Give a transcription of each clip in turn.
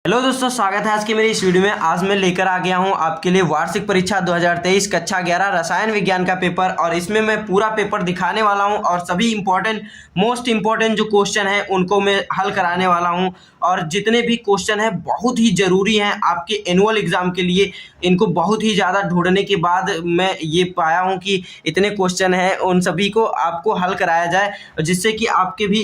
Hello दोस्तों, स्वागत है आज की मेरी इस वीडियो में। आज मैं लेकर आ गया हूं आपके लिए वार्षिक परीक्षा 2023 कक्षा 11 रसायन विज्ञान का पेपर। और इसमें मैं पूरा पेपर दिखाने वाला हूं और सभी मोस्ट इंपॉर्टेंट जो क्वेश्चन है उनको मैं हल कराने वाला हूं। और जितने भी क्वेश्चन है बहुत ही ज़रूरी हैं आपके एनुअल एग्ज़ाम के लिए। इनको बहुत ही ज़्यादा ढूंढने के बाद मैं ये पाया हूँ कि इतने क्वेश्चन हैं, उन सभी को आपको हल कराया जाए जिससे कि आपके भी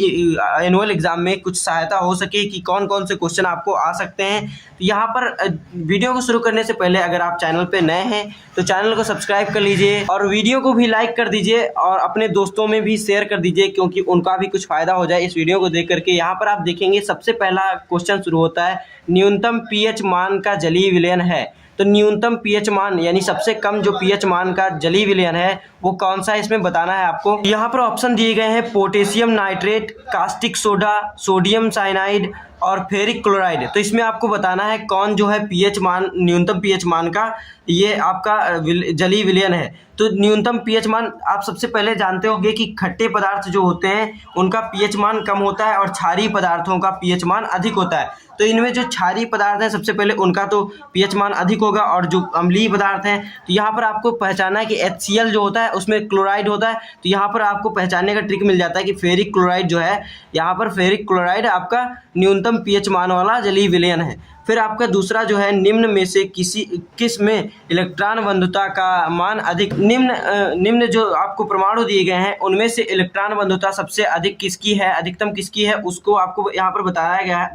एनुअल एग्ज़ाम में कुछ सहायता हो सके कि कौन कौन से क्वेश्चन आपको आ सकते हैं। तो यहाँ पर वीडियो को शुरू करने से पहले अगर आप चैनल पे नए हैं तो चैनल को सब्सक्राइब कर लीजिए और वीडियो को भी लाइक कर दीजिए और अपने दोस्तों में भी शेयर कर दीजिए क्योंकि उनका भी कुछ फ़ायदा हो जाए इस वीडियो को देख करके। यहाँ पर आप देखेंगे सबसे पहला क्वेश्चन शुरू होता है, न्यूनतम पीएच मान का जलीय विलयन है। तो न्यूनतम पीएच मान यानी सबसे कम जो पीएच मान का जलीय विलयन है वो कौन सा है, इसमें बताना है आपको। यहाँ पर ऑप्शन दिए गए हैं potassium nitrate, caustic soda, sodium cyanide और फेरिक क्लोराइड। तो इसमें आपको बताना है कौन जो है पीएच मान, न्यूनतम पीएच मान का ये आपका जलीय विलयन है। तो न्यूनतम पीएच मान आप सबसे पहले जानते होंगे कि खट्टे पदार्थ जो होते हैं उनका पीएच मान कम होता है और क्षारीय पदार्थों का पीएच मान अधिक होता है। तो इनमें जो क्षारीय पदार्थ हैं सबसे पहले उनका तो पीएच मान अधिक होगा और जो अम्लीय पदार्थ हैं तो यहाँ पर आपको पहचानना है कि HCl जो होता है उसमें क्लोराइड होता है। तो यहाँ पर आपको पहचानने का ट्रिक मिल जाता है कि फेरिक क्लोराइड जो है, यहाँ पर फेरिक क्लोराइड आपका न्यूनतम पीएच मान वाला जलीय विलयन है। फिर आपका दूसरा जो है, निम्न में से किस में इलेक्ट्रॉन बंधुता का मान अधिक। निम्न जो आपको परमाणु दिए गए हैं उनमें से इलेक्ट्रॉन बंधुता सबसे अधिक किसकी है, अधिकतम किसकी है, उसको आपको यहाँ पर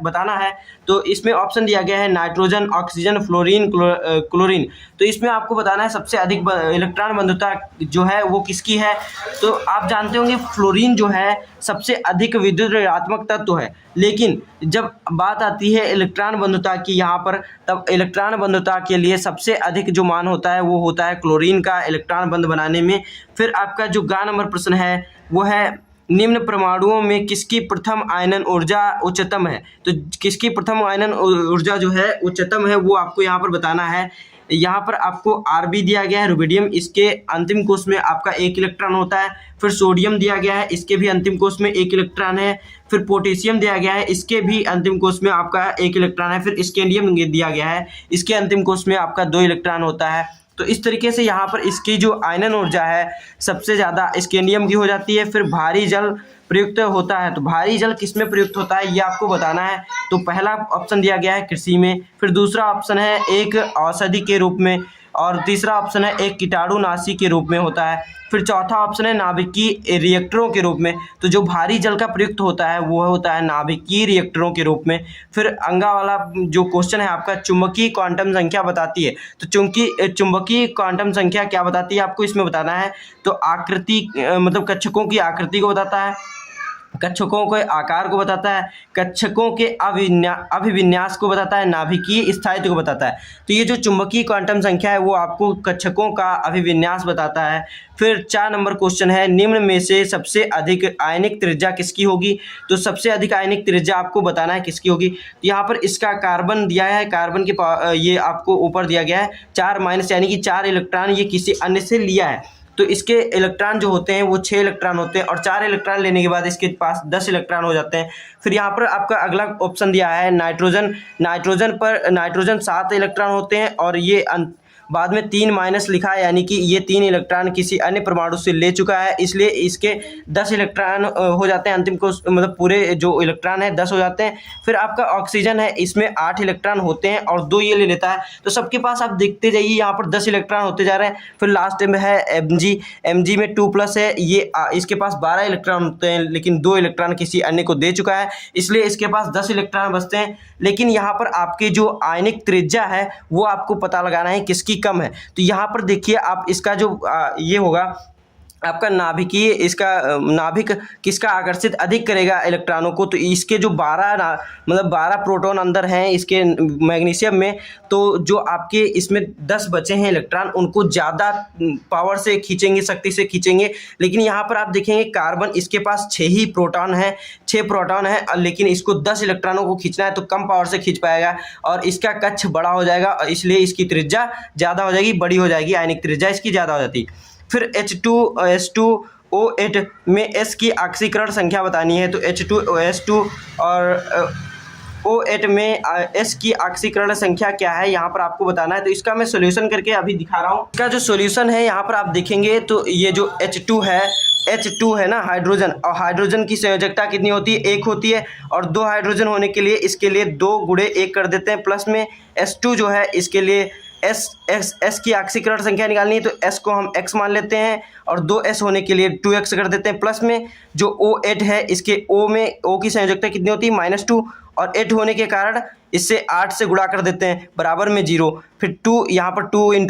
बताना है। तो इसमें ऑप्शन दिया गया है नाइट्रोजन, ऑक्सीजन, फ्लोरीन, क्लोरीन। तो इसमें आपको बताना है सबसे अधिक इलेक्ट्रॉन बंधुता जो है वो किसकी है। तो आप जानते होंगे फ्लोरीन जो है सबसे अधिक विद्युत ऋणात्मक तत्व है, लेकिन जब बात आती है इलेक्ट्रॉन बंधुता की यहाँ पर, तब इलेक्ट्रॉन बंधुता के लिए सबसे अधिक जो मान होता है वो होता है क्लोरीन का इलेक्ट्रॉन बंध बनाने में। फिर आपका जो ग नंबर प्रश्न है वो है, निम्न परमाणुओं में किसकी प्रथम आयनन ऊर्जा उच्चतम है। तो किसकी प्रथम आयनन ऊर्जा जो है उच्चतम है वो आपको यहाँ पर बताना है। यहाँ पर आपको Rb दिया गया है, रुबिडियम, इसके अंतिम कोष में आपका 1 इलेक्ट्रॉन होता है। फिर सोडियम दिया गया है, इसके भी अंतिम कोष में 1 इलेक्ट्रॉन है। फिर पोटेशियम दिया गया है, इसके भी अंतिम कोष में आपका 1 इलेक्ट्रॉन है। फिर स्कैंडियम दिया गया है, इसके अंतिम कोष में आपका 2 इलेक्ट्रॉन होता है। तो इस तरीके से यहाँ पर इसकी जो आयनन ऊर्जा है सबसे ज़्यादा स्कैंडियम की हो जाती है। फिर भारी जल प्रयुक्त होता है, तो भारी जल किस में प्रयुक्त होता है ये आपको बताना है। तो पहला ऑप्शन दिया गया है कृषि में, फिर दूसरा ऑप्शन है एक औषधि के रूप में, और तीसरा ऑप्शन है एक कीटाणुनाशी के रूप में होता है। फिर चौथा ऑप्शन है नाभिकीय रिएक्टरों के रूप में। तो जो भारी जल का प्रयुक्त होता है वो होता है नाभिकीय रिएक्टरों के रूप में। फिर अंगा वाला जो क्वेश्चन है आपका, चुंबकीय क्वांटम संख्या बताती है। तो चुंबकीय क्वांटम संख्या क्या बताती है आपको इसमें बताना है। तो आकृति मतलब कक्षकों की आकृति को बताता है, कक्षकों के आकार को बताता है, कक्षकों के अभिविन्यास को बताता है, नाभिकीय स्थायित्व को बताता है। तो ये जो चुंबकीय क्वांटम संख्या है वो आपको कक्षकों का अभिविन्यास बताता है। फिर 4 नंबर क्वेश्चन है, निम्न में से सबसे अधिक आयनिक त्रिज्या किसकी होगी। तो सबसे अधिक आयनिक त्रिज्या आपको बताना है किसकी होगी। तो यहाँ पर इसका कार्बन दिया है, कार्बन के ये आपको ऊपर दिया गया है 4 माइनस, यानी कि 4 इलेक्ट्रॉन ये किसी अन्य से लिया है। तो इसके इलेक्ट्रॉन जो होते हैं वो 6 इलेक्ट्रॉन होते हैं और 4 इलेक्ट्रॉन लेने के बाद इसके पास 10 इलेक्ट्रॉन हो जाते हैं। फिर यहाँ पर आपका अगला ऑप्शन दिया है नाइट्रोजन। नाइट्रोजन 7 इलेक्ट्रॉन होते हैं और ये बाद में 3 माइनस लिखा है, यानी कि ये 3 इलेक्ट्रॉन किसी अन्य परमाणु से ले चुका है, इसलिए इसके 10 इलेक्ट्रॉन हो जाते हैं। अंतिम को मतलब पूरे जो इलेक्ट्रॉन है 10 हो जाते हैं। फिर आपका ऑक्सीजन है, इसमें 8 इलेक्ट्रॉन होते हैं और 2 ये ले लेता है। तो सबके पास आप देखते जाइए यहाँ पर 10 इलेक्ट्रॉन होते जा रहे हैं। फिर लास्ट में है Mg में 2+ है, ये इसके पास 12 इलेक्ट्रॉन होते हैं लेकिन 2 इलेक्ट्रॉन किसी अन्य को दे चुका है, इसलिए इसके पास 10 इलेक्ट्रॉन बचते हैं। लेकिन यहाँ पर आपकी जो आयनिक त्रिज्या है वो आपको पता लगाना है किसकी कम है। तो यहाँ पर देखिए आप इसका जो ये होगा आपका नाभिकीय, इसका नाभिक किसका आकर्षित अधिक करेगा इलेक्ट्रॉनों को। तो इसके जो 12 प्रोटॉन अंदर हैं इसके मैग्नीशियम में, तो जो आपके इसमें 10 बचे हैं इलेक्ट्रॉन उनको ज़्यादा पावर से खींचेंगे, शक्ति से खींचेंगे। लेकिन यहाँ पर आप देखेंगे कार्बन, इसके पास 6 ही प्रोटॉन है, 6 प्रोटॉन है, लेकिन इसको 10 इलेक्ट्रॉनों को खींचना है तो कम पावर से खींच पाएगा और इसका कक्ष बड़ा हो जाएगा, इसलिए इसकी त्रिज्या ज़्यादा हो जाएगी, बड़ी हो जाएगी, आयनिक त्रिज्या इसकी ज़्यादा हो जाती है। फिर H2SO8 में S की ऑक्सीकरण संख्या बतानी है। तो H2OS2 और O8 में S की ऑक्सीकरण संख्या क्या है, यहाँ पर आपको बताना है। तो इसका मैं सॉल्यूशन करके अभी दिखा रहा हूँ। इसका जो सॉल्यूशन है यहाँ पर आप देखेंगे तो ये जो H2 है ना हाइड्रोजन, और हाइड्रोजन की संयोजकता कितनी होती है, 1 होती है। और 2 हाइड्रोजन होने के लिए इसके लिए 2 गुणे 1 कर देते हैं। प्लस में S2 जो है इसके लिए S की ऑक्सीकरण संख्या निकालनी है तो S को हम x मान लेते हैं, और 2S होने के लिए 2x कर देते हैं। प्लस में जो O8 है इसके O की संयोजकता कितनी होती है, -2, और 8 होने के कारण इससे 8 से गुणा कर देते हैं, बराबर में 0। फिर 2 यहाँ पर 2 × 1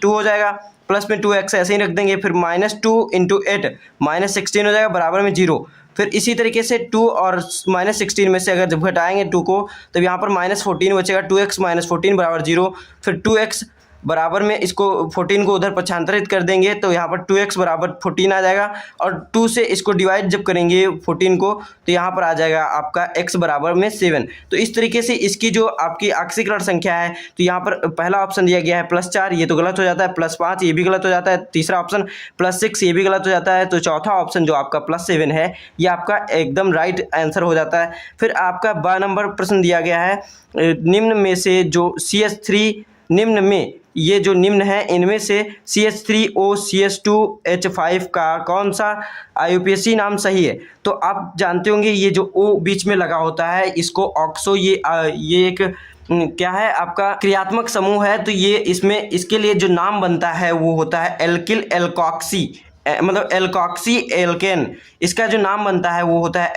2 हो जाएगा, प्लस में 2x ऐसे ही रख देंगे। फिर -2 × 8 -16 हो जाएगा, बराबर में 0। फिर इसी तरीके से 2 और -16 में से अगर जब घटाएंगे 2 को तो यहाँ पर -14 बचेगा, 2x - 14 बराबर 0। फिर 2x बराबर में इसको 14 को उधर पक्षांतरित कर देंगे तो यहाँ पर 2x बराबर 14 आ जाएगा, और 2 से इसको डिवाइड जब करेंगे 14 को तो यहाँ पर आ जाएगा आपका x बराबर में 7। तो इस तरीके से इसकी जो आपकी ऑक्सीकरण संख्या है, तो यहाँ पर पहला ऑप्शन दिया गया है +4, ये तो गलत हो जाता है। +5 ये भी गलत हो जाता है। तीसरा ऑप्शन +6 ये भी गलत हो जाता है। तो चौथा ऑप्शन जो आपका +7 है ये आपका एकदम राइट आंसर हो जाता है। फिर आपका 12 नंबर प्रश्न दिया गया है, निम्न में से जो CH3 निम्न में ये जो निम्न है इनमें से CH3O CH2H5 का कौन सा IUPAC नाम सही है। तो आप जानते होंगे ये जो O बीच में लगा होता है इसको ऑक्सो, ये एक क्या है आपका क्रियात्मक समूह है। तो ये इसमें इसके लिए जो नाम बनता है वो होता है एल्किल एल्कॉक्सी, मतलब एल्कॉक्सी एल्केन। इसका जो नाम बनता है वो होता है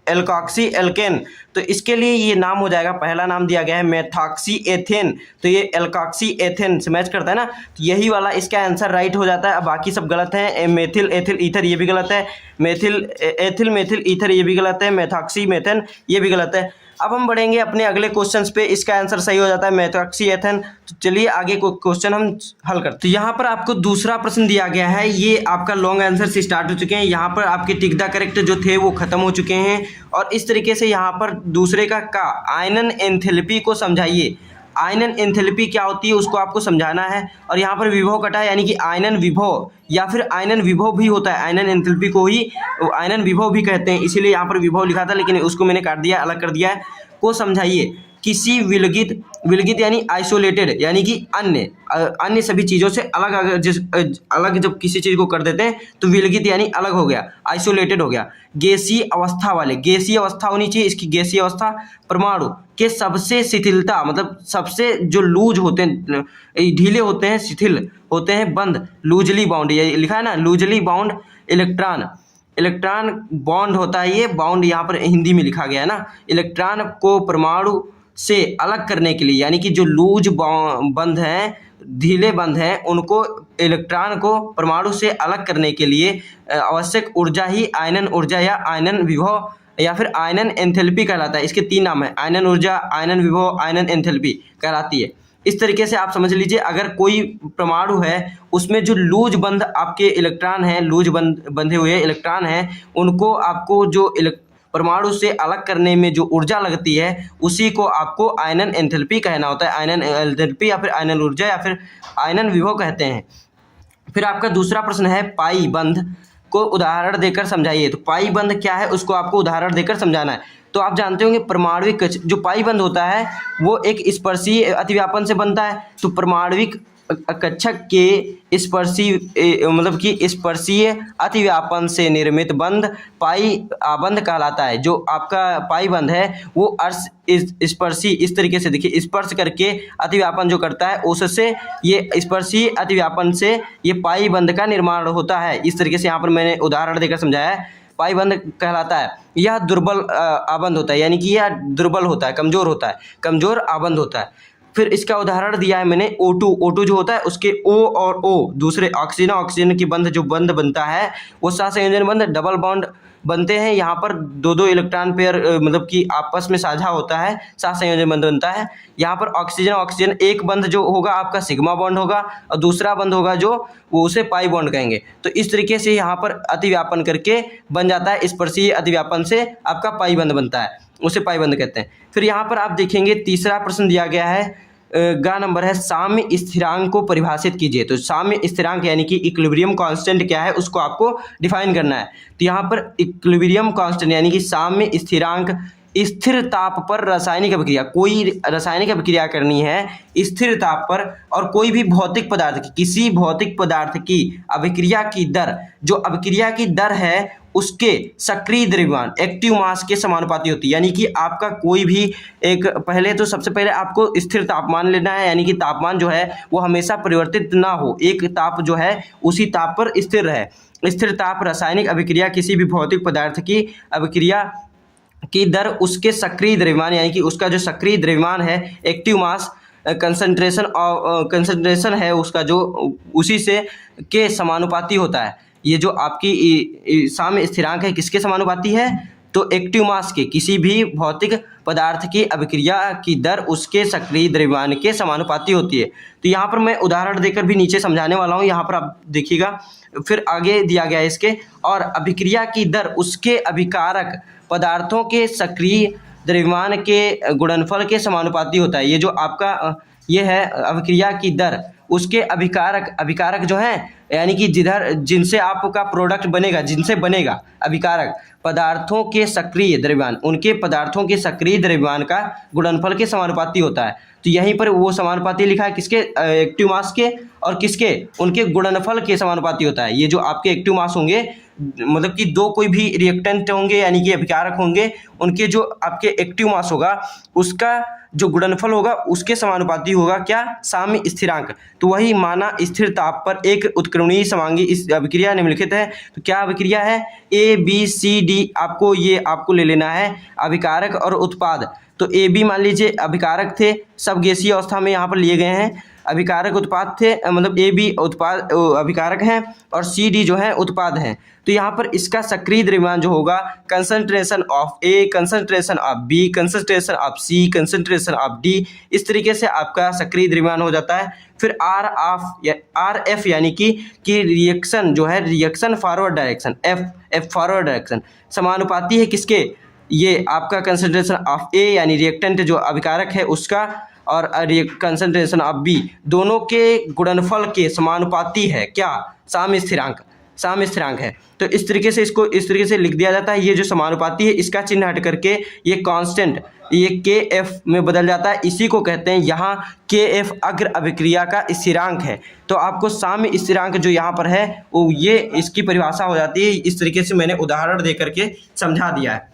एल्कॉक्सी एल्केन। तो इसके लिए ये नाम हो जाएगा, पहला नाम दिया गया है मेथॉक्सी एथेन, तो ये एल्कॉक्सी एथेन से मैच करता है ना, तो यही वाला इसका आंसर राइट हो जाता है। अब बाकी सब गलत हैं, मेथिल एथिल ईथर ये भी गलत है, मेथिल एथिल मेथिल ईथर ये भी गलत है, मेथॉक्सी मेथेन ये भी गलत है। अब हम बढ़ेंगे अपने अगले क्वेश्चंस पे, इसका आंसर सही हो जाता है मेथॉक्सी एथेन। तो चलिए आगे को क्वेश्चन हम हल करते हैं। तो यहाँ पर आपको दूसरा प्रश्न दिया गया है, ये आपका लॉन्ग आंसर से स्टार्ट हो चुके हैं। यहाँ पर आपके टिक द करेक्ट जो थे वो खत्म हो चुके हैं, और इस तरीके से यहाँ पर दूसरे का आयनन एंथैल्पी को समझाइए। आयनन एंथैल्पी क्या होती है उसको आपको समझाना है। और यहाँ पर विभव कटा है, यानी कि आयनन विभव या फिर आयनन विभव भी होता है, आयनन एंथैल्पी को ही आयनन विभव भी कहते हैं, इसीलिए यहाँ पर विभव लिखा था लेकिन उसको मैंने काट दिया, अलग कर दिया है। को समझाइए किसी विलगित यानी आइसोलेटेड, यानी कि अन्य सभी चीज़ों से अलग जब किसी चीज़ को कर देते हैं तो विलगित यानी अलग हो गया, आइसोलेटेड हो गया। गैसीय अवस्था वाले, गैसीय अवस्था होनी चाहिए, इसकी गैसीय अवस्था परमाणु के सबसे शिथिलता, मतलब सबसे जो लूज होते हैं, ढीले होते हैं, शिथिल होते हैं, बंद, लूजली बाउंड, ये लिखा है ना, लूजली बाउंड इलेक्ट्रॉन बॉन्ड होता है, ये बाउंड यहाँ पर हिंदी में लिखा गया है ना। इलेक्ट्रॉन को परमाणु से अलग करने के लिए, यानी कि जो लूज बंध हैं, ढीले बंध हैं, उनको इलेक्ट्रॉन को परमाणु से अलग करने के लिए आवश्यक ऊर्जा ही आयनन ऊर्जा या आयनन विभव या फिर आयनन एंथैल्पी कहलाता है। इसके 3 नाम है, आयनन ऊर्जा, आयनन विभव, आयनन एंथैल्पी कहलाती है। इस तरीके से आप समझ लीजिए, अगर कोई परमाणु है उसमें जो लूज बंध आपके इलेक्ट्रॉन हैं, लूज बंधे हुए इलेक्ट्रॉन हैं, उनको आपको जो परमाणु से अलग करने में जो ऊर्जा लगती है उसी को आपको आयनन एंथैल्पी कहना होता है। आयनन एंथैल्पी या फिर आयनन ऊर्जा या फिर आयनन विभव कहते हैं। फिर आपका दूसरा प्रश्न है पाई बंध को उदाहरण देकर समझाइए। तो पाई बंध क्या है उसको आपको उदाहरण देकर समझाना है। तो आप जानते होंगे परमाणविक जो पाई बंध होता है वो एक स्पर्शीय अतिव्यापन से बनता है। तो परमाणविक कक्षक के स्पर्शीय अतिव्यापन से निर्मित बंध पाई आबंध कहलाता है। जो आपका पाई बंध है वो स्पर्शी, इस तरीके से देखिए, स्पर्श करके अतिव्यापन जो करता है उससे ये स्पर्शीय अतिव्यापन से ये पाई बंध का निर्माण होता है। इस तरीके से यहाँ पर मैंने उदाहरण देकर समझाया है। पाई बंध कहलाता है, यह दुर्बल आबंध होता है, यानी कि यह दुर्बल होता है, कमजोर होता है, कमजोर आबंध होता है। फिर इसका उदाहरण दिया है मैंने O2 जो होता है उसके O और O दूसरे ऑक्सीजन की बंध जो बंध बनता है वो सहसंयोजन बंध, डबल बॉन्ड बनते हैं। यहाँ पर 2 इलेक्ट्रॉन पेयर मतलब कि आपस में साझा होता है, सहसंयोजन बंध बनता है। यहाँ पर ऑक्सीजन एक बंध जो होगा आपका सिग्मा बॉन्ड होगा और दूसरा बंध होगा जो वो उसे पाई बॉन्ड कहेंगे। तो इस तरीके से यहाँ पर अतिव्यापन करके बन जाता है, स्पर्शीय अतिव्यापन से आपका पाई बंध बनता है, उसे पाई बंध कहते हैं। फिर यहाँ पर आप देखेंगे तीसरा प्रश्न दिया गया है, गा नंबर है साम्य स्थिरांक को परिभाषित कीजिए। तो साम्य स्थिरांक यानी कि इक्विलिब्रियम कांस्टेंट क्या है उसको आपको डिफाइन करना है। तो यहाँ पर इक्विलिब्रियम कांस्टेंट यानी कि साम्य स्थिरांक स्थिर ताप पर रासायनिक अभिक्रिया, कोई रासायनिक अभिक्रिया करनी है स्थिर ताप पर, और कोई भी भौतिक पदार्थ की, किसी भौतिक पदार्थ की अभिक्रिया की दर, जो अभिक्रिया की दर है उसके सक्रिय द्रव्यमान एक्टिव मास के समानुपाती होती है। यानी कि आपका कोई भी एक, पहले तो सबसे पहले आपको स्थिर तापमान लेना है, यानी कि तापमान जो है वो हमेशा परिवर्तित ना हो, एक ताप जो है उसी ताप पर स्थिर रहे। स्थिर ताप रासायनिक अभिक्रिया किसी भी भौतिक पदार्थ की अभिक्रिया की दर उसके सक्रिय द्रव्यमान, यानी कि उसका जो सक्रिय द्रव्यमान है एक्टिव मास कंसंट्रेशन है उसका, जो उसी से के समानुपाती होता है। ये जो आपकी साम्य स्थिरांक है किसके समानुपाती है? तो एक्टिव मास के, किसी भी भौतिक पदार्थ की अभिक्रिया की दर उसके सक्रिय द्रव्यमान के समानुपाती होती है। तो यहाँ पर मैं उदाहरण देकर भी नीचे समझाने वाला हूँ, यहाँ पर आप देखिएगा, फिर आगे दिया गया है इसके, और अभिक्रिया की दर उसके अभिकारक पदार्थों के सक्रिय द्रव्यमान के गुणनफल के समानुपाती होता है। ये जो आपका ये है अभिक्रिया की दर उसके अभिकारक जो है, यानी कि जिनसे आपका प्रोडक्ट बनेगा, जिनसे बनेगा अभिकारक पदार्थों के सक्रिय द्रव्यमान, उनके पदार्थों के सक्रिय द्रव्यमान का गुणनफल के समानुपाती होता है। तो यहीं पर वो समानुपाती लिखा है किसके? एक्टिव मास के, और किसके? उनके गुणनफल के समानुपाती होता है। ये जो आपके एक्टिव मास होंगे, मतलब कि दो कोई भी रिएक्टेंट होंगे यानी कि अभिकारक होंगे, उनके जो आपके एक्टिव मास होगा उसका जो गुणनफल होगा उसके समानुपाती होगा क्या? साम्य स्थिरांक। तो वही माना स्थिर ताप पर एक उत्क्रमणीय समांगी इस अभिक्रिया निम्नलिखित है। तो क्या अभिक्रिया है? ए बी सी डी, आपको ले लेना है अभिकारक और उत्पाद। तो ए बी मान लीजिए अभिकारक थे, सब गैसीय अवस्था में यहाँ पर लिए गए हैं, अभिकारक उत्पाद थे, मतलब ए बी उत्पाद अभिकारक हैं और सी डी जो है उत्पाद हैं। तो यहाँ पर इसका सक्रिय द्रव्यमान जो होगा concentration of A, concentration of B, concentration of C, concentration of D, इस तरीके से आपका सक्रिय द्रव्यमान हो जाता है। फिर आर एफ यानी कि रिएक्शन जो है, reaction forward direction, F forward direction समानुपाती है किसके? ये आपका कंसंट्रेशन ऑफ ए यानी रिएक्टेंट जो अभिकारक है उसका, और कंसंट्रेशन ऑफ बी, दोनों के गुणनफल के समानुपाती है क्या? साम्य स्थिरांक है। तो इस तरीके से इसको इस तरीके से लिख दिया जाता है। ये जो समानुपाती है इसका चिन्ह हट करके ये कांस्टेंट, ये के एफ में बदल जाता है। इसी को कहते हैं यहाँ के एफ अग्र अभिक्रिया का स्थिरांक है। तो आपको साम्य स्थिरांक जो यहाँ पर है वो ये इसकी परिभाषा हो जाती है। इस तरीके से मैंने उदाहरण दे करके समझा दिया है।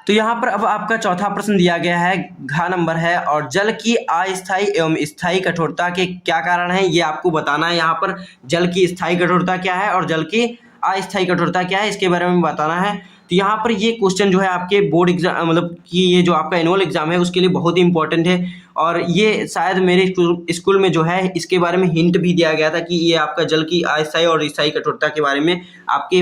तो यहाँ पर अब आपका चौथा प्रश्न दिया गया है, घ नंबर है, और जल की अस्थायी एवं स्थायी कठोरता के क्या कारण हैं ये आपको बताना है। यहाँ पर जल की स्थायी कठोरता क्या है और जल की अस्थायी कठोरता क्या है इसके बारे में बताना है। तो यहाँ पर ये क्वेश्चन जो है आपके बोर्ड एग्जाम, मतलब कि ये जो आपका एनुअल एग्जाम है उसके लिए बहुत ही इंपॉर्टेंट है, और ये शायद मेरे स्कूल में जो है इसके बारे में हिंट भी दिया गया था कि ये आपका जल की अस्थायी और स्थायी कठोरता के बारे में आपके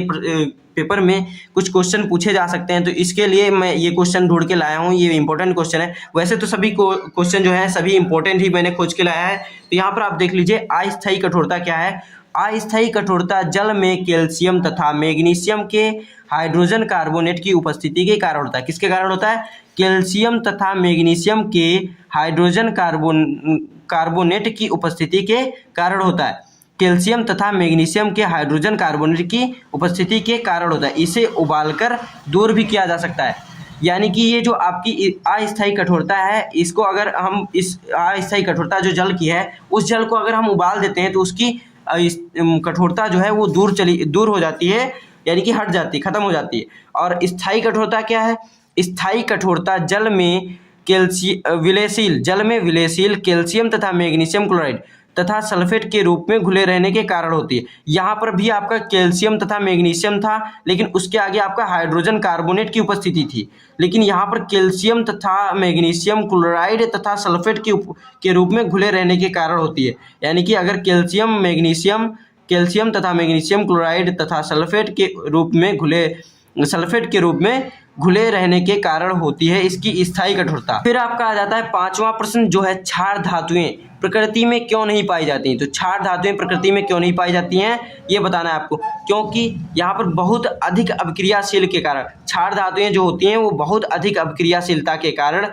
पेपर में कुछ क्वेश्चन पूछे जा सकते हैं। तो इसके लिए मैं ये क्वेश्चन ढूंढ के लाया हूँ, ये इंपॉर्टेंट क्वेश्चन है। वैसे तो सभी क्वेश्चन जो है सभी इंपॉर्टेंट ही मैंने खोज के लाया है। तो यहाँ पर आप देख लीजिए अस्थायी कठोरता क्या है। अस्थायी कठोरता जल में कैल्शियम तथा मैग्नीशियम के हाइड्रोजन कार्बोनेट की उपस्थिति के कारण होता है। किसके कारण होता है? कैल्शियम तथा मैग्नीशियम के हाइड्रोजन कार्बोनेट की उपस्थिति के कारण होता है। कैल्शियम तथा मैग्नीशियम के हाइड्रोजन कार्बोनेट की उपस्थिति के कारण होता है। इसे उबालकर दूर भी किया जा सकता है। यानी कि ये जो आपकी अस्थायी कठोरता है, इसको अगर हम इस अस्थायी कठोरता जो जल की है उस जल को अगर हम उबाल देते हैं तो उसकी कठोरता जो है वो दूर हो जाती है, यानी कि हट जाती है, खत्म हो जाती है। और स्थायी कठोरता क्या है? स्थायी कठोरता जल में विलेयशील कैल्शियम तथा मैग्नीशियम क्लोराइड तथा सल्फेट के रूप में घुले रहने के कारण होती है। यहाँ पर भी आपका कैल्शियम तथा मैग्नीशियम था, लेकिन उसके आगे आपका हाइड्रोजन कार्बोनेट की उपस्थिति थी। लेकिन यहाँ पर कैल्शियम तथा मैग्नीशियम क्लोराइड तथा सल्फेट के रूप में घुले रहने के कारण होती है। यानी कि अगर कैल्शियम तथा मैग्नीशियम क्लोराइड तथा सल्फेट के रूप में घुले रहने के कारण होती है इसकी स्थायी कठोरता। फिर आपका आ जाता है पांचवा प्रश्न जो है, क्षार धातुएं प्रकृति में क्यों नहीं पाई जाती हैं। तो क्षार धातुएं प्रकृति में क्यों नहीं पाई जाती हैं ये बताना है आपको। क्योंकि यहाँ पर बहुत अधिक अभिक्रियाशील के कारण, क्षार धातुएं जो होती हैं वो बहुत अधिक अभिक्रियाशीलता के कारण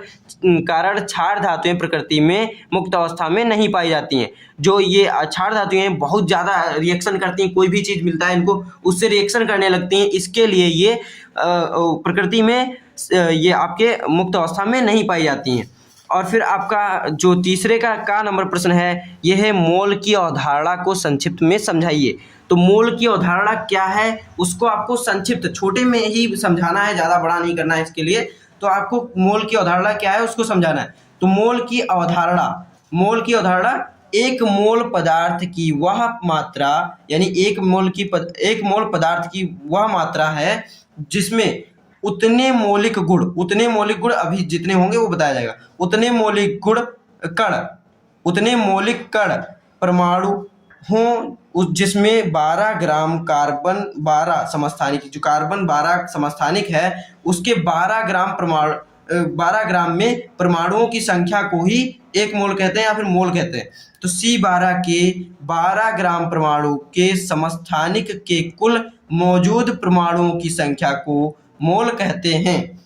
क्षार धातुएं प्रकृति में मुक्त अवस्था में नहीं पाई जाती हैं। जो ये क्षार धातुएं बहुत ज़्यादा रिएक्शन करती हैं, कोई भी चीज़ मिलता है इनको उससे रिएक्शन करने लगती हैं, इसके लिए ये प्रकृति में ये आपके मुक्त अवस्था में नहीं पाई जाती हैं। और फिर आपका जो तीसरे का नंबर प्रश्न है, ये है मोल की अवधारणा को संक्षिप्त में समझाइए। तो मोल की अवधारणा क्या है, उसको आपको संक्षिप्त छोटे में ही समझाना है, ज़्यादा बड़ा नहीं करना है इसके लिए। तो आपको मोल की अवधारणा क्या है उसको समझाना है। तो मोल की अवधारणा एक मोल पदार्थ की वह मात्रा, यानी एक मोल पदार्थ की वह मात्रा है जिसमें उतने मौलिक गुण अभी जितने होंगे वो बताया जाएगा। उतने मौलिक कण परमाणु हों जिसमें 12 ग्राम कार्बन 12 समस्थानिक, जो कार्बन 12 समस्थानिक है उसके 12 ग्राम में परमाणुओं की संख्या को ही एक मोल कहते हैं या फिर मोल कहते हैं। तो C12 के 12 ग्राम परमाणु के समस्थानिक के कुल मौजूद परमाणुओं की संख्या को मोल कहते हैं।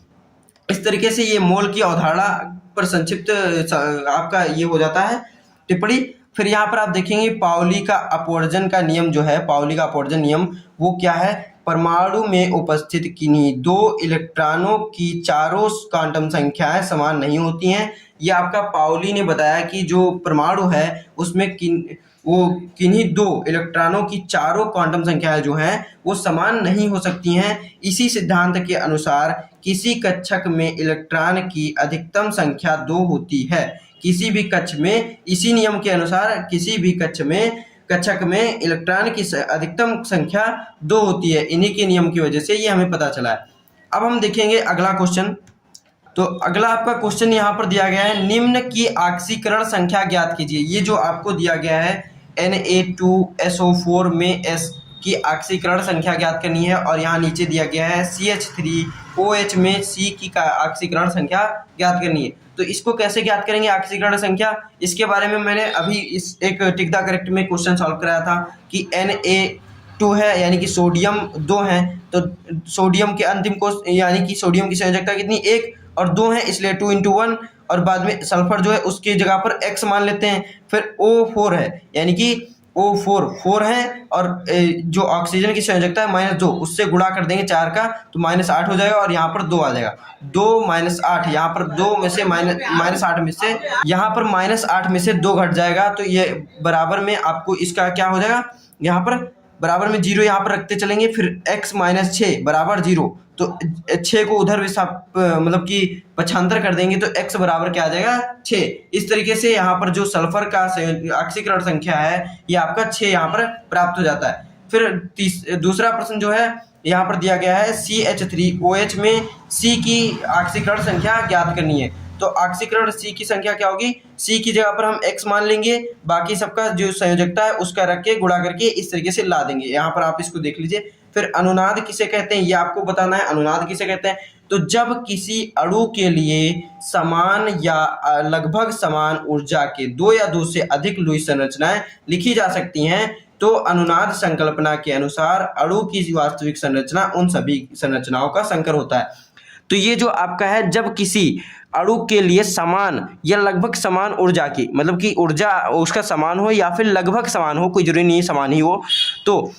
इस तरीके से ये मोल की अवधारणा पर संक्षिप्त आपका ये हो जाता है टिप्पणी। फिर यहाँ पर आप देखेंगे पाउली का अपवर्जन का नियम जो है, पाउली का अपवर्जन नियम वो क्या है, परमाणु में उपस्थित किन्हीं 2 इलेक्ट्रॉनों की चारों क्वांटम संख्याएं समान नहीं होती हैं। ये आपका पाउली ने बताया कि जो परमाणु है उसमें किन्हीं 2 इलेक्ट्रॉनों की चारों क्वांटम संख्याएं जो हैं वो समान नहीं हो सकती हैं। इसी सिद्धांत के अनुसार किसी कक्षक में इलेक्ट्रॉन की अधिकतम संख्या 2 होती है। किसी भी कक्ष में, इसी नियम के अनुसार किसी भी कक्षक में इलेक्ट्रॉन की अधिकतम संख्या 2 होती है। इन्हीं के नियम की वजह से ये हमें पता चला है। अब हम देखेंगे अगला क्वेश्चन। तो अगला आपका क्वेश्चन यहाँ पर दिया गया है, निम्न की ऑक्सीकरण संख्या ज्ञात कीजिए। ये जो आपको दिया गया है Na2SO4 में S की ऑक्सीकरण संख्या ज्ञात करनी है, और यहाँ नीचे दिया गया है CH3OH में C की ऑक्सीकरण संख्या ज्ञात करनी है। तो इसको कैसे ज्ञात करेंगे ऑक्सीकरण संख्या, इसके बारे में मैंने अभी इस एक टिक द करेक्ट में क्वेश्चन सॉल्व कराया था कि Na2 है यानी कि सोडियम 2 है, तो सोडियम के अंतिम को यानी कि सोडियम की संयोजकता कितनी 1 और 2 है, इसलिए 2 × 1, और बाद में सल्फर जो है उसकी जगह पर X मान लेते हैं। फिर O4 है यानी कि O4 है, और जो ऑक्सीजन की संयोजकता है -2, उससे गुणा कर देंगे 4 का तो -8 हो जाएगा, और यहाँ पर 2 आ जाएगा। 2 - 8, यहाँ पर 2 में से -8 में से यहाँ पर -8 में से 2 घट जाएगा, तो ये बराबर में आपको इसका क्या हो जाएगा, यहाँ पर बराबर में 0 यहाँ पर रखते चलेंगे। फिर x - 6 बराबर 0, तो 6 को उधर मतलब कि पक्षांतर कर देंगे तो x बराबर क्या आ जाएगा 6। इस तरीके से यहाँ पर जो सल्फर का ऑक्सीकरण संख्या है ये आपका 6 यहाँ पर प्राप्त हो जाता है। फिर दूसरा प्रश्न जो है यहाँ पर दिया गया है CH3OH में C की ऑक्सीकरण संख्या ज्ञात करनी है। तो ऑक्सीकरण C की संख्या क्या होगी, C की जगह पर हम X मान लेंगे, बाकी सबका जो संयोजकता है उसका रख के गुणा करके इस तरीके से ला देंगे। यहाँ पर आप इसको देख लीजिए। फिर अनुनाद किसे कहते हैं ये आपको बताना है। अनुनाद किसे कहते हैं, तो जब किसी अणु के लिए समान या लगभग समान ऊर्जा के 2 या 2 से अधिक लुईस संरचनाएं लिखी जा सकती हैं तो अनुनाद संकल्पना के अनुसार अणु की वास्तविक संरचना उन सभी संरचनाओं का संकर होता है। तो ये जो आपका है, जब किसी अणु के लिए समान या लगभग समान ऊर्जा की, मतलब कि ऊर्जा उसका समान हो या फिर लगभग समान हो, कोई जरूरी नहीं समान ही हो, तो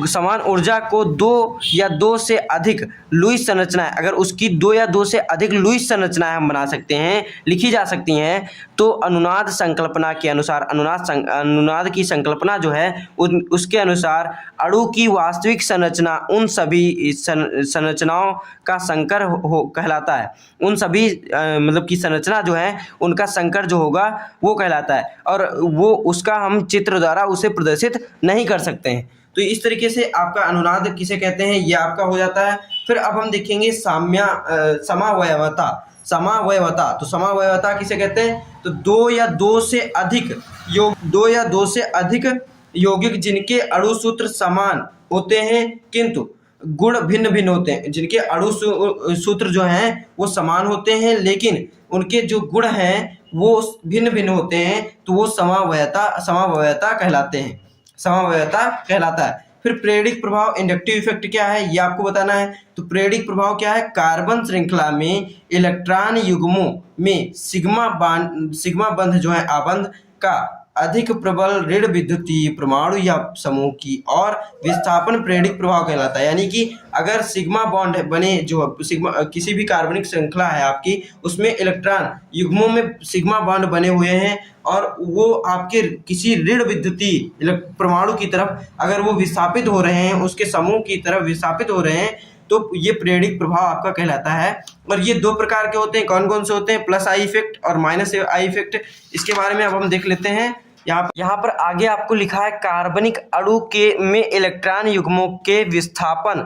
समान ऊर्जा को 2 या 2 से अधिक लुईस संरचनाएं, अगर उसकी 2 या 2 से अधिक लुईस संरचनाएं हम बना सकते हैं, लिखी जा सकती हैं, तो अनुनाद संकल्पना के अनुसार अनुनाद की संकल्पना जो है उसके अनुसार अणु की वास्तविक संरचना उन सभी संरचनाओं का संकर कहलाता है। उन सभी मतलब की संरचना जो है उनका संकर जो होगा वो कहलाता है, और वो उसका हम चित्र द्वारा उसे प्रदर्शित नहीं कर सकते हैं। तो इस तरीके से आपका अनुनाद किसे कहते हैं ये आपका हो जाता है। फिर अब हम देखेंगे समावयवता। तो समावयवता किसे कहते हैं, तो 2 या 2 से अधिक यौगिक जिनके अणु सूत्र समान होते हैं किंतु गुण भिन्न भिन्न होते हैं। जिनके अणु सूत्र जो हैं वो समान होते हैं लेकिन उनके जो गुण हैं वो भिन्न भिन्न होते हैं, तो वो समावयवता कहलाता है। फिर प्रेरिक प्रभाव इंडक्टिव इफेक्ट क्या है ये आपको बताना है। तो प्रेरिक प्रभाव क्या है, कार्बन श्रृंखला में इलेक्ट्रॉन युग्मों में सिग्मा बंध जो है आबंध का अधिक प्रबल ऋण विद्युतीय परमाणु या समूह की और विस्थापन प्रेरक प्रभाव कहलाता है। यानी कि अगर सिग्मा बॉन्ड बने, जो सिग्मा किसी भी कार्बनिक श्रृंखला है आपकी, उसमें इलेक्ट्रॉन युग्मों में सिग्मा बॉन्ड बने हुए हैं और वो आपके किसी ऋण विद्युतीय परमाणु की तरफ अगर वो विस्थापित हो रहे हैं, उसके समूह की तरफ विस्थापित हो रहे हैं, तो ये प्रेरक प्रभाव आपका कहलाता है। और ये दो प्रकार के होते हैं। कौन कौन से होते हैं? प्लस आई इफेक्ट और माइनस आई इफेक्ट। इसके बारे में अब हम देख लेते हैं। यहाँ पर आगे आपको लिखा है कार्बनिक अणु के में इलेक्ट्रॉन युग्मों के विस्थापन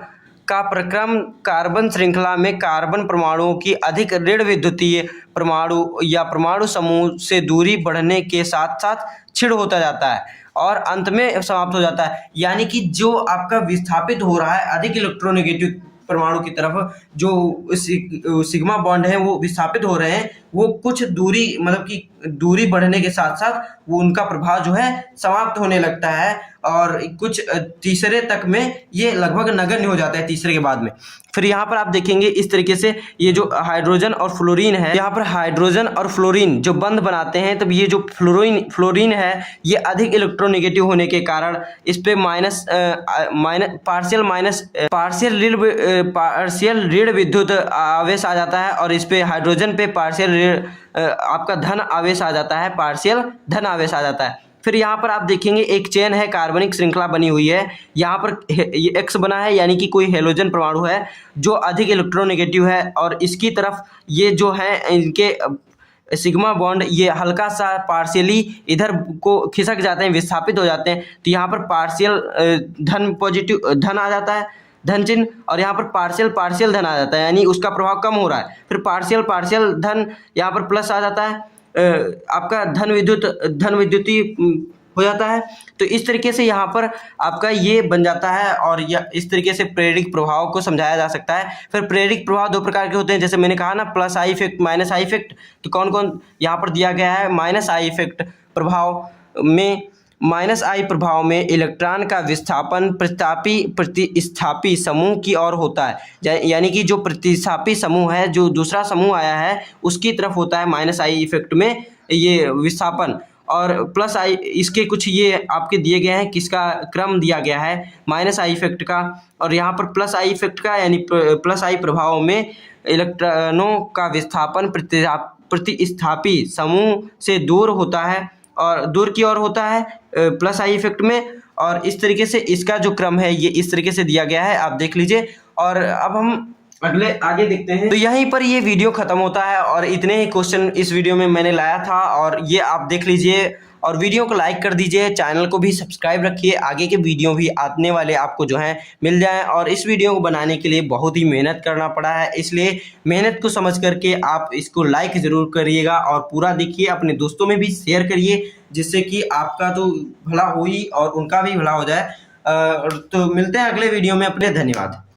का प्रक्रम कार्बन श्रृंखला में कार्बन परमाणुओं की अधिक ऋण विद्युतीय परमाणु या परमाणु समूह से दूरी बढ़ने के साथ साथ क्षीण होता जाता है और अंत में समाप्त हो जाता है। यानी कि जो आपका विस्थापित हो रहा है अधिक इलेक्ट्रोनेगेटिव परमाणु की तरफ, जो सिग्मा बॉन्ड है वो विस्थापित हो रहे हैं, वो कुछ दूरी, मतलब कि दूरी बढ़ने के साथ साथ वो उनका प्रभाव जो है समाप्त होने लगता है और कुछ तीसरे तक में ये लगभग नगण्य हो जाता है, तीसरे के बाद में। फिर यहाँ पर आप देखेंगे इस तरीके से ये जो हाइड्रोजन और फ्लोरीन है, यहाँ पर हाइड्रोजन और फ्लोरीन जो बंध बनाते हैं, तब ये जो फ्लोरीन है ये अधिक इलेक्ट्रोनेगेटिव होने के कारण इस पे पार्शियल ऋण विद्युत आवेश आ जाता है और इस पे हाइड्रोजन पे पार्शियल आपका धन आवेश आ जाता है, पार्शियल धन आवेश आ जाता है। फिर यहाँ पर आप देखेंगे एक चेन है, कार्बनिक श्रृंखला बनी हुई है, यहाँ पर ये एक्स बना है, यानी कि कोई हेलोजन परमाणु है जो अधिक इलेक्ट्रोनेगेटिव है और इसकी तरफ ये जो है इनके सिग्मा बॉन्ड ये हल्का सा पार्शियली इधर को खिसक जाते हैं, विस्थापित हो जाते हैं। तो यहाँ पर पार्शियल धन पॉजिटिव धन आ जाता है, धन चिन्ह, और यहाँ पर पार्शियल धन आ जाता है, यानी उसका प्रभाव कम हो रहा है। फिर पार्शियल धन यहाँ पर प्लस आ जाता है, आपका धन विद्युतीय हो जाता है। तो इस तरीके से यहाँ पर आपका ये बन जाता है और इस तरीके से प्रेरक प्रभाव को समझाया जा सकता है। फिर प्रेरक प्रभाव दो प्रकार के होते हैं, जैसे मैंने कहा ना, plus I effect, minus I effect. तो कौन कौन यहाँ पर दिया गया है? माइनस आई इफेक्ट प्रभाव में, माइनस आई प्रभाव में इलेक्ट्रॉन का विस्थापन प्रतिस्थापी समूह की ओर होता है, यानी कि जो प्रतिस्थापी समूह है, जो दूसरा समूह आया है उसकी तरफ होता है माइनस आई इफेक्ट में ये विस्थापन। और प्लस आई, इसके कुछ ये आपके दिए गए हैं, किसका क्रम दिया गया है माइनस आई इफेक्ट का, और यहाँ पर प्लस आई इफेक्ट का, यानी प्लस आई प्रभाव में इलेक्ट्रॉनों का विस्थापन प्रतिस्थापी समूह से दूर होता है और दूर की ओर होता है प्लस आई इफेक्ट में। और इस तरीके से इसका जो क्रम है ये इस तरीके से दिया गया है, आप देख लीजिए। और अब हम आगे देखते हैं। तो यहीं पर ये वीडियो खत्म होता है और इतने ही क्वेश्चन इस वीडियो में मैंने लाया था और ये आप देख लीजिए और वीडियो को लाइक कर दीजिए, चैनल को भी सब्सक्राइब रखिए, आगे के वीडियो भी आने वाले आपको जो है मिल जाएं। और इस वीडियो को बनाने के लिए बहुत ही मेहनत करना पड़ा है, इसलिए मेहनत को समझ करके आप इसको लाइक ज़रूर करिएगा और पूरा देखिए, अपने दोस्तों में भी शेयर करिए, जिससे कि आपका तो भला हो ही और उनका भी भला हो जाए। तो मिलते हैं अगले वीडियो में अपने। धन्यवाद।